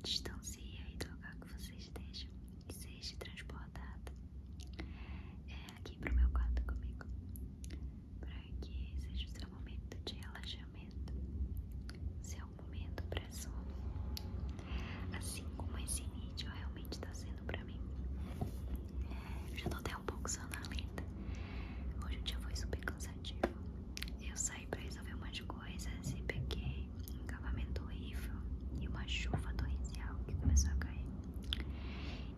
distancie aí do lugar que você esteja e seja transportado aqui pro meu quarto comigo, para que seja o seu momento de relaxamento, seu momento para sono, assim como esse vídeo realmente está sendo para mim. Eu já tô até um pouco sonolenta. Hoje o dia foi super cansativo. Eu saí pra resolver umas coisas e peguei um acabamento horrível e uma chuva torrencial que começou a cair.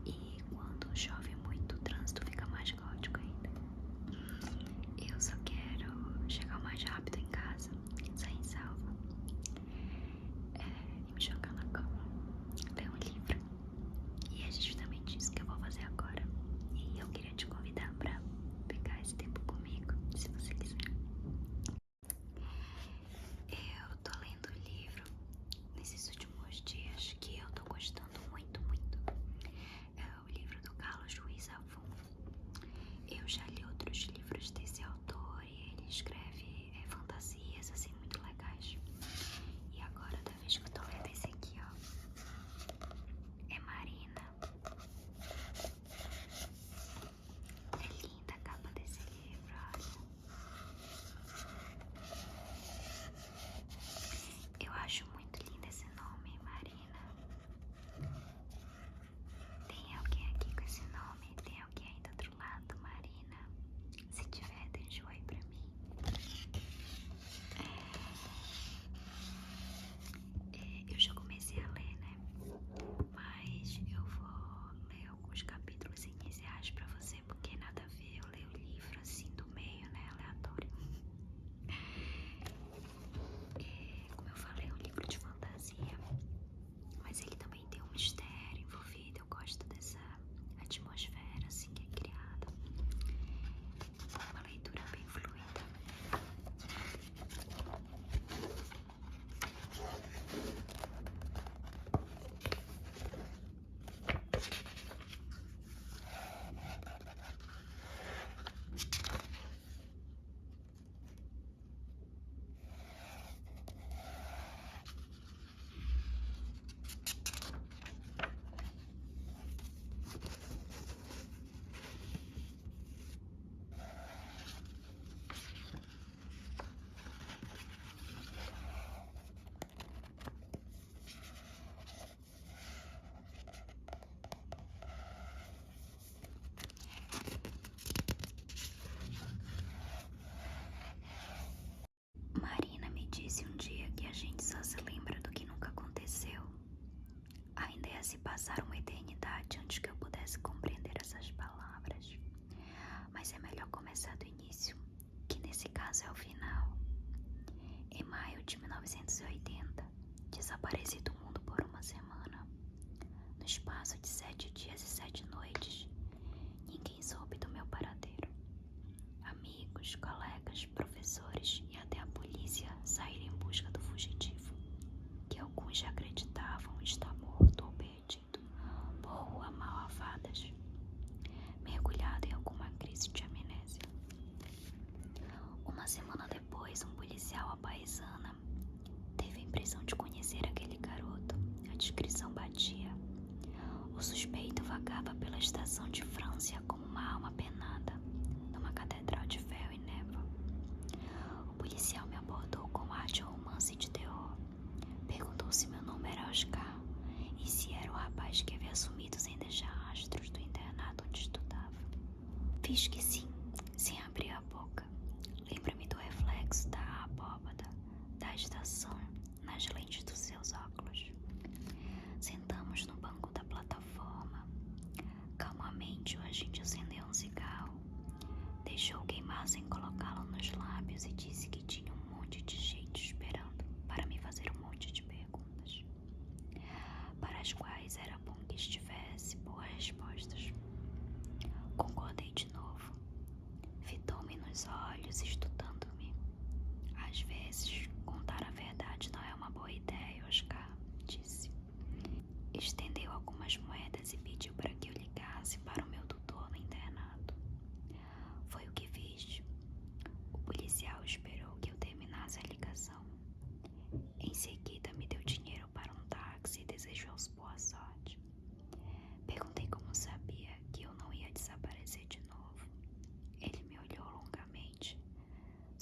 E quando chove muito, o trânsito fica mais caótico ainda. Eu só quero chegar o mais rápido em casa, sair salva, e me jogar na cama, ler um livro. E é justamente isso que eu vou fazer agora. E eu queria te convidar pra pegar esse tempo comigo, se você quiser. Eu tô lendo um livro nesses últimos dias que eu tô gostando muito, muito. É o livro do Carlos Ruiz Zafón. Eu já li outros livros desse autor e ele escreve fantasias assim muito legais. E agora, da vez que eu tô lendo esse aqui, ó, é Marina. É linda a capa desse livro, olha. Eu acho muito lindo esse nome, Marina. Tem alguém aqui com esse nome? Tem alguém aí do outro lado, Marina? Se tiver, deixa um oi pra mim. Eu já comecei a ler, né? Mas eu vou ler alguns capítulos iniciais pra você, porque nada a ver eu ler o livro assim do meio, né? Aleatório. Como eu falei, é um livro de fantasia, mas ele também tem um mistério envolvido. Eu gosto dessa atmosfera assim que é criada. Uma leitura bem fluida. Marina me disse um dia que a gente só se lembra do que nunca aconteceu. Ainda ia se passar uma eternidade antes que eu pudesse compreender essas palavras. Mas é melhor começar do início, que nesse caso é o final. Em maio de 1980, desapareci do mundo por uma semana. No espaço de 7 dias e 7 noites, ninguém soube do meu paradeiro. Amigos, colegas, professores e até a polícia saíram em busca do fugitivo, que alguns já acreditavam estar morto ou perdido por rua mal avadas, mergulhado em alguma crise de amnésia. Uma semana depois, um policial à paisana teve a impressão de conhecer aquele garoto. A descrição batia. O suspeito vagava pela estação de França como uma alma penada numa catedral de véu e névoa. O policial me abordou com ar de romance e de terror. Perguntou se meu nome era Oscar e se era o rapaz que havia sumido sem deixar rastros do internato onde estudava. Fiz que sim, sem abrir a boca. Lembra-me do reflexo da abóbada da estação nas lentes dos seus óculos. Sentamos no banco da plataforma. Calmamente o agente acendeu um cigarro, deixou queimar sem colocá-lo nos lábios e disse que tinha um monte de gente esperando para me fazer um monte de perguntas, para as quais era bom que estivesse boas respostas. Concordei de novo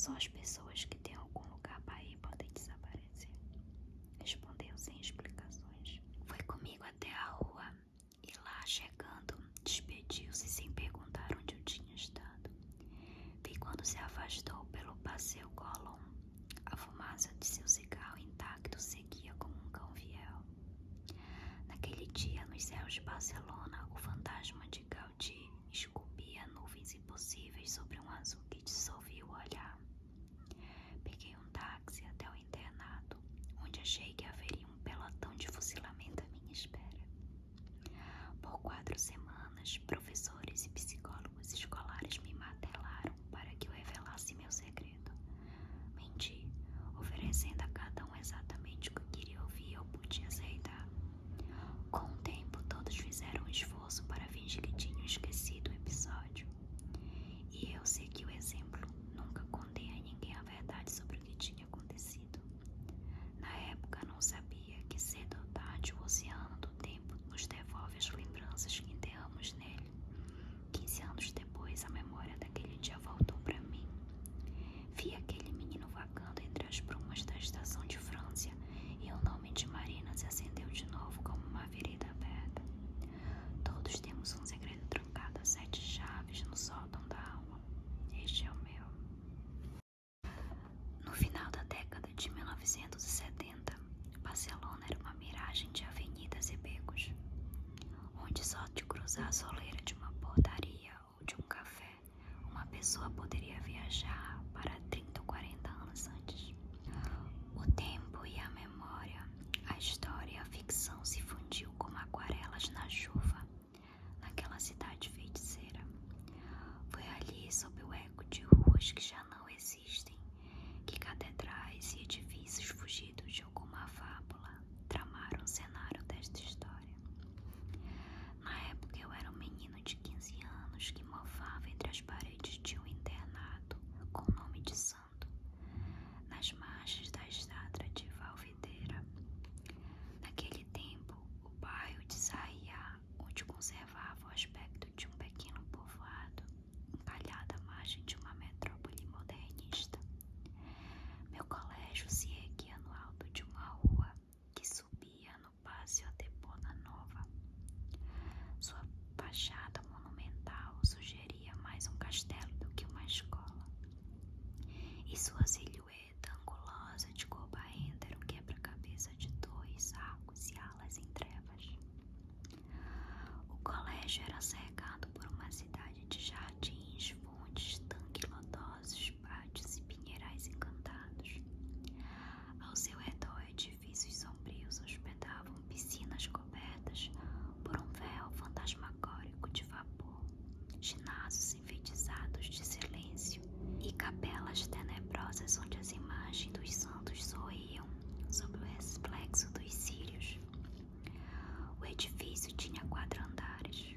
Só as pessoas que têm algum lugar para ir podem desaparecer. Respondeu sem explicações. Foi comigo até a rua e lá chegando, despediu-se sem perguntar onde eu tinha estado. Vi quando se afastou pelo passeio Colón. A fumaça de seu cigarro intacto seguia como um cão fiel. Naquele dia, nos céus de Barcelona, o fantasma de Gaudí esculpia nuvens impossíveis sobre um azul que dissolvia o olhar. Peguei um táxi até o internato, onde achei que haveria um pelotão de fuzilamento à minha espera. Por 4 semanas, professores e psicólogos escolares me martelaram para que eu revelasse meu segredo. Menti, oferecendo a cada um exatamente o que queria ouvir ou podia aceitar. Com o tempo, todos fizeram um esforço para fingir que tinham esquecido o episódio. E eu segui o exemplo, nunca contei a ninguém a verdade sobre o que tinha acontecido. Na época, não sabia que cedo ou tarde o oceano do tempo nos devolve as lembranças que enterramos nele. 15 anos depois, a memória daquele dia voltou para mim. Vi aquele menino vagando entre as brumas da estação de França e o nome de Marina se acendeu de novo como uma ferida aberta. Todos temos um segredo trancado a 7 chaves no sótão da alma. Este é o meu. No final da década de 1970, Barcelona era uma miragem de avenidas e becos, onde só de cruzar a soleira de uma portaria ou de um café, uma pessoa poderia viajar para 30 ou 40 anos antes. O tempo e a memória, a história e a ficção se fundiu como aquarelas na chuva, naquela cidade feiticeira. Foi ali, sob o eco de ruas que já não existem, que catedrais e edifícios fugidos de alguma fábula tramaram o cenário desta história. Na época eu era um menino de 15 anos que mofava entre as paredes de um internato com o nome de santo, nas margens da estrada de Valvideira. Naquele tempo, o bairro de Sarriá, onde conservava o aspecto de um pequeno povoado, encalhado à margem de uma metrópole modernista. Meu colégio se erguia no alto de uma rua que subia no Passeio de Bona Nova. Sua fachada monumental sugeria mais um castelo do que uma escola. E sua silhueta angulosa de cor barrenta era um quebra-cabeça de torres, arcos e alas em trevas. O colégio era cercado por uma cidade de jardins, fontes, tanques lodosos, pátios e pinheirais encantados. Ao seu redor, edifícios sombrios hospedavam piscinas cobertas por um véu fantasmagórico de vapor, ginásios enfeitiçados de silêncio e capelas tenebrosas onde as imagens dos santos sorriam sob o reflexo dos círios. O edifício tinha 4 andares,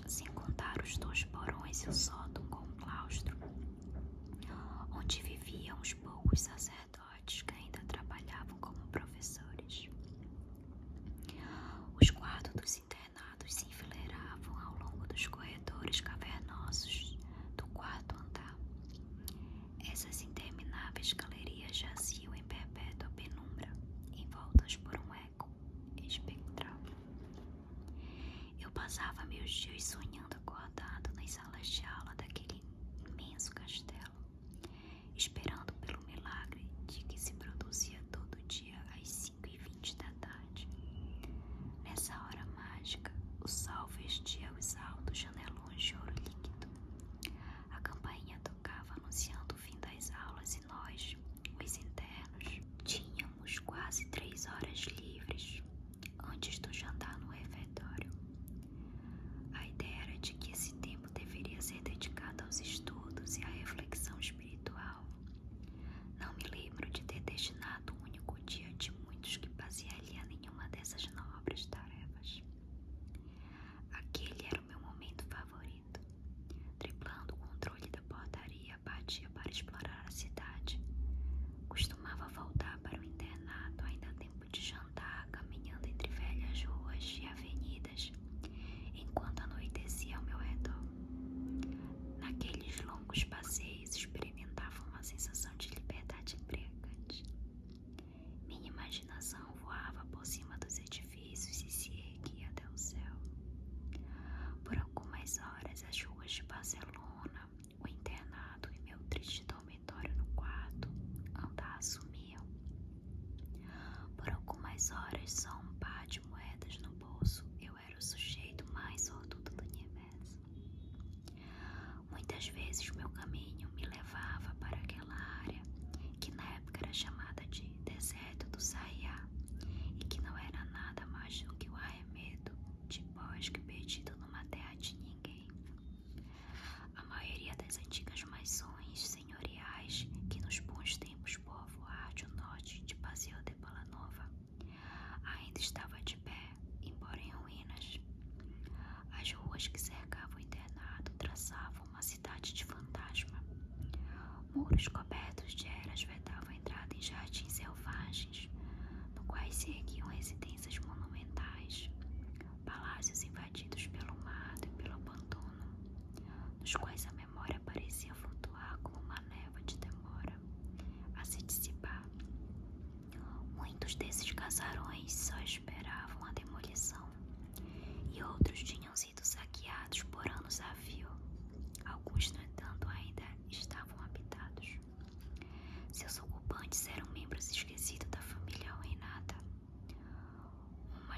sem contar os 2 porões e o sótão com um claustro, onde viviam os poucos sacerdotes que ainda trabalhavam como professores. Os quartos dos internados se enfileiravam ao longo dos corredores cavernosos do 4º andar. Essas intermináveis galerias jaziam em perpétua penumbra, envoltas por um eco espectral. Eu passava meus dias sonhando acordado nas salas de aula daquele imenso castelo, esperando pelo milagre de que se produzia todo dia às 5h20 da tarde. Nessa hora mágica, o sol vestia os altos janelões de ouro líquido. A campainha tocava anunciando o fim das aulas e nós, os internos, tínhamos quase 3 horas livres antes do jantar no refeitório. A ideia era de que esse tempo deveria ser dedicado aos estudos e à reflexão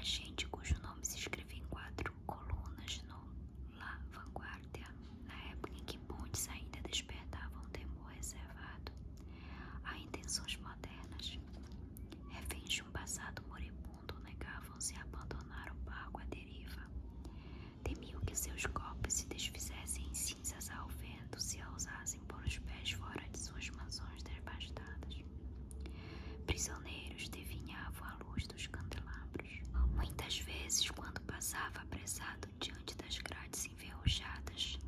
agente cujo nome se escrevia em 4 colunas no La Vanguardia, na época em que pontes ainda despertavam um temor reservado a intenções modernas. Reféns de um passado moribundo negavam-se a abandonar o barco à deriva. Temiam que seus corpos se desfizessem em cinzas ao vento se ousassem pôr os pés fora de suas mansões devastadas. Prisioneiros definhavam à luz dos candelabros. Muitas vezes, quando passava apressado diante das grades enferrujadas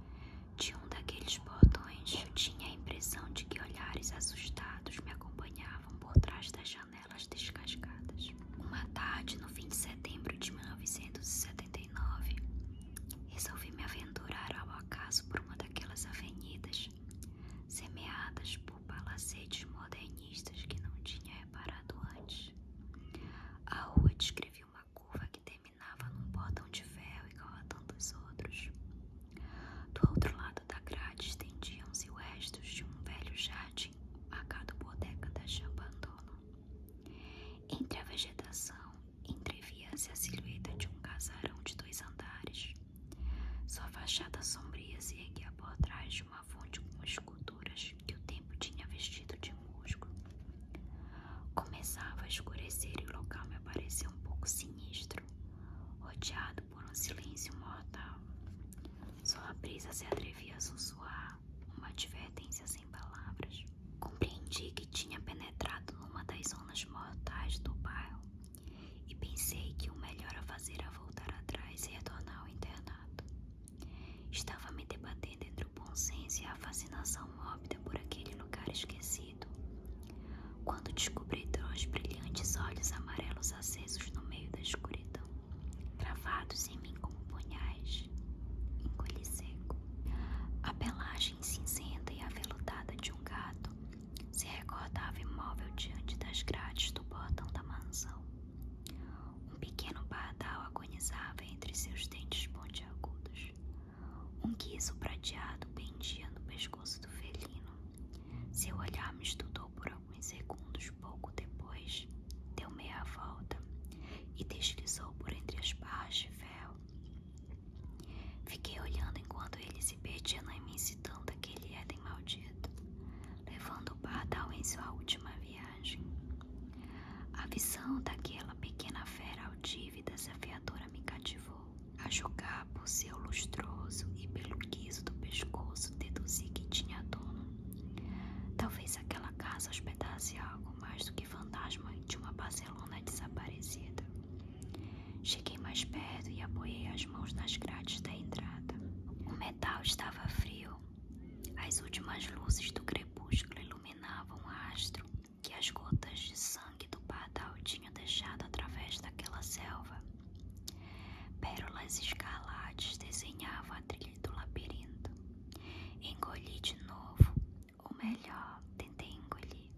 de um daqueles portões, eu tinha a impressão de que olhares assustados me acompanhavam por trás das janelas descascadas. Uma tarde, no fim de setembro de 1979, resolvi me aventurar ao acaso por uma daquelas avenidas semeadas por palacetes modernistas que não tinha reparado antes. A rua descrevia uma curva que terminava num portão de ferro igual a tantos outros. Do outro lado da grade estendiam-se restos de um velho jardim marcado por décadas de abandono. Entre a vegetação, entrevia-se a silhueta de um casarão de 2 andares. Sua fachada sombria se erguia por trás de uma fonte com esculturas que o tempo tinha vestido de musgo. Começava a escurecer e o local me pareceu um pouco sinistro, rodeado por um silêncio mortal. Só a brisa se atrevia a sussurrar uma advertência sem palavras. Compreendi que tinha penetrado numa das zonas mortais do bairro e pensei que o melhor a fazer era voltar atrás e retornar ao internato. Estava me debatendo entre o bom senso e a fascinação mórbida por aquele lugar esquecido, quando descobri 2 brilhantes olhos amarelos acesos no meio da escuridão, cravados em mim como punhais. Engoli seco. A pelagem cinzenta e aveludada de um gato se recordava imóvel diante das grades do portão da mansão. Um pequeno pardal agonizava entre seus dentes pontiagudos. Um guizo prateado pendia no pescoço do felino. Seu olhar me estudou por alguns segundos. Pouco depois, deu meia volta e deslizou por entre as barras de ferro. Fiquei olhando enquanto ele se perdia na imensidão daquele Éden maldito, levando o pardal em sua última viagem. A visão daquela pequena fera altiva e desafiadora me cativou. A julgar por seu lustroso e pelo guizo do pescoço, deduzi que tinha dono. Talvez aquela casa hospedasse algo mais do que fantasma de uma Barcelona desaparecida. Cheguei mais perto e apoiei as mãos nas grades da entrada. O metal estava frio. As últimas luzes do crepúsculo iluminavam o rastro que as gotas de sangue do pardal tinham deixado através daquela selva. Pérolas escarlates desenhavam a trilha do labirinto. Engoli de novo, ou melhor, tentei engolir.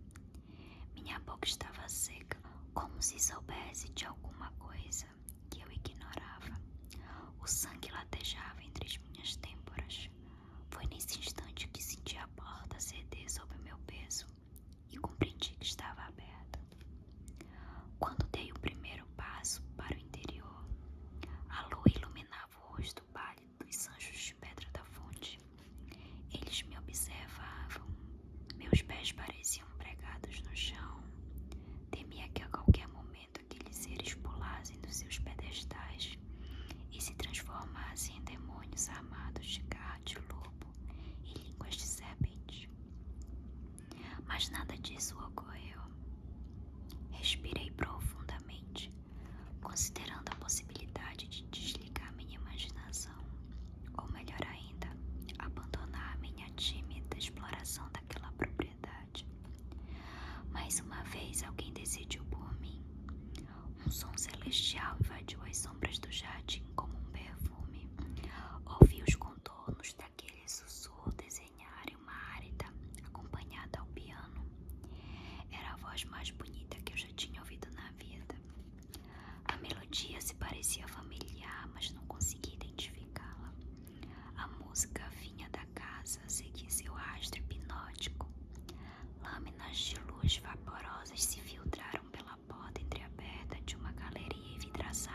Minha boca estava seca, como se soubesse de alguma coisa que eu ignorava. O sangue latejava entre as minhas têmporas. Foi nesse instante que senti a porta ceder sob o meu peso e compreendi que estava aberta. Quando dei o primeiro passo para o interior, a lua iluminava o rosto pálido dos anjos de pedra da fonte. Eles me observavam. Meus pés pareciam pregados no chão. Temia que a qualquer momento aqueles seres pulassem dos seus pedestais e se transformassem em demônios armados de garra de lobo e línguas de serpente. Mas nada disso ocorreu. Respirei profundamente, considerando a possibilidade de desligar minha imaginação, ou melhor ainda, abandonar minha tímida exploração daquela propriedade. Mais uma vez alguém decidiu por mim. Um som celestial invadiu as sombras do jardim como um perfume. Ouvi os contornos daquele sussurro desenharem uma árida acompanhada ao piano. Era a voz mais bonita que eu já tinha ouvido na vida. A melodia se parecia familiar, mas não conseguia identificá-la. A música vinha da casa, seguia seu rastro hipnótico. Lâminas de luz vaporosas se filtraram pela porta entreaberta de uma galeria envidraçada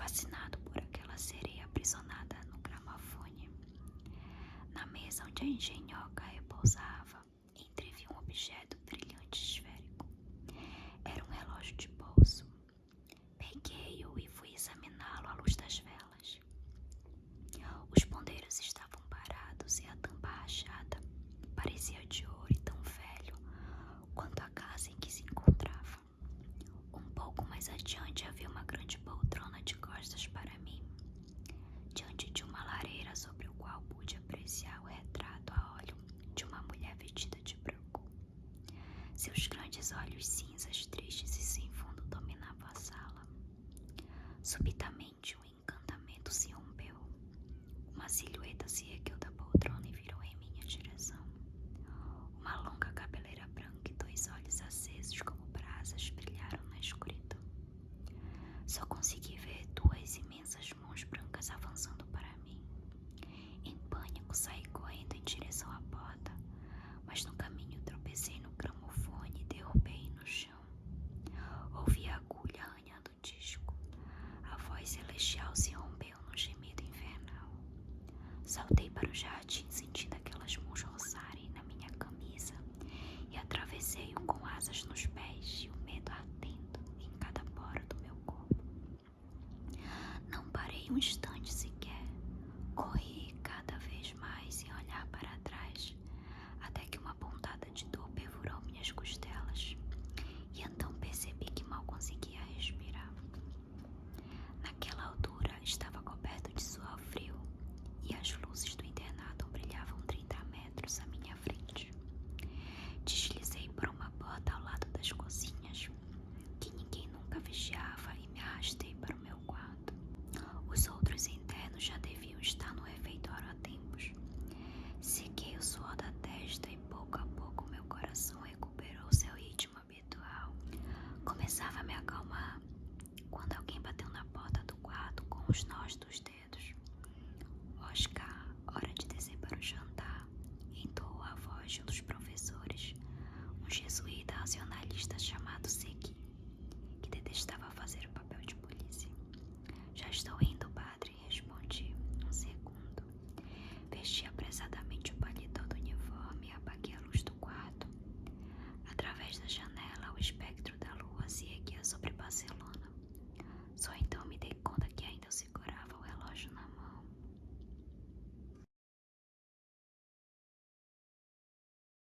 fascinado por aquela sereia aprisionada no gramofone. Na mesa onde a engenhoca repousava, entrevi um objeto brilhante esférico. Era um relógio de bolso. Peguei-o e fui examiná-lo à luz das velas. Os ponteiros estavam parados e a tampa rachada parecia de ouro e tão velho quanto a casa em que se encontrava. Um pouco mais adiante havia uma grande poltrona de costas para mim, diante de uma lareira sobre o qual pude apreciar o retrato a óleo de uma mulher vestida de branco. Seus grandes olhos cinzas, tristes e sem fundo dominavam a sala. Subitamente, um encantamento se rompeu. Uma silhueta se ergueu da poltrona e virou em minha direção. Uma longa cabeleira branca e 2 olhos acesos como brasas brilharam na escuridão. Só consegui ver 2 imensas mãos brancas avançando para mim. Em pânico, saí correndo em direção à porta, mas no caminho tropecei no gramofone e derrubei no chão. Ouvi a agulha arranhando o disco. A voz celestial se rompeu num gemido infernal. Saltei para o jardim, sentindo aquelas mãos roçarem na minha camisa, e atravessei-o com asas nos pés e o medo ardendo em cada poro do meu corpo. Não parei um instante sequer. Corri cada vez mais sem olhar para trás, até que uma pontada de dor perfurou minhas costelas, e então percebi que mal conseguia respirar. Naquela altura estava coberto de suor frio, e as luzes do internato brilhavam 30 metros à minha frente. Deslizei por uma porta ao lado das cozinhas, que ninguém nunca vigiava, e me arrastei para o meu quarto. Os outros internos já deviam estar no refeitório há tempos. Sequei o suor da testa e pouco a pouco meu coração recuperou seu ritmo habitual. Começava a me acalmar quando alguém bateu na porta do quarto com os nós dos dedos. Oscar, hora de descer para o jantar, entoou a voz de um dos professores, um jesuíta racionalista chamado Segui, que detestava fazer o papel de polícia. Já estou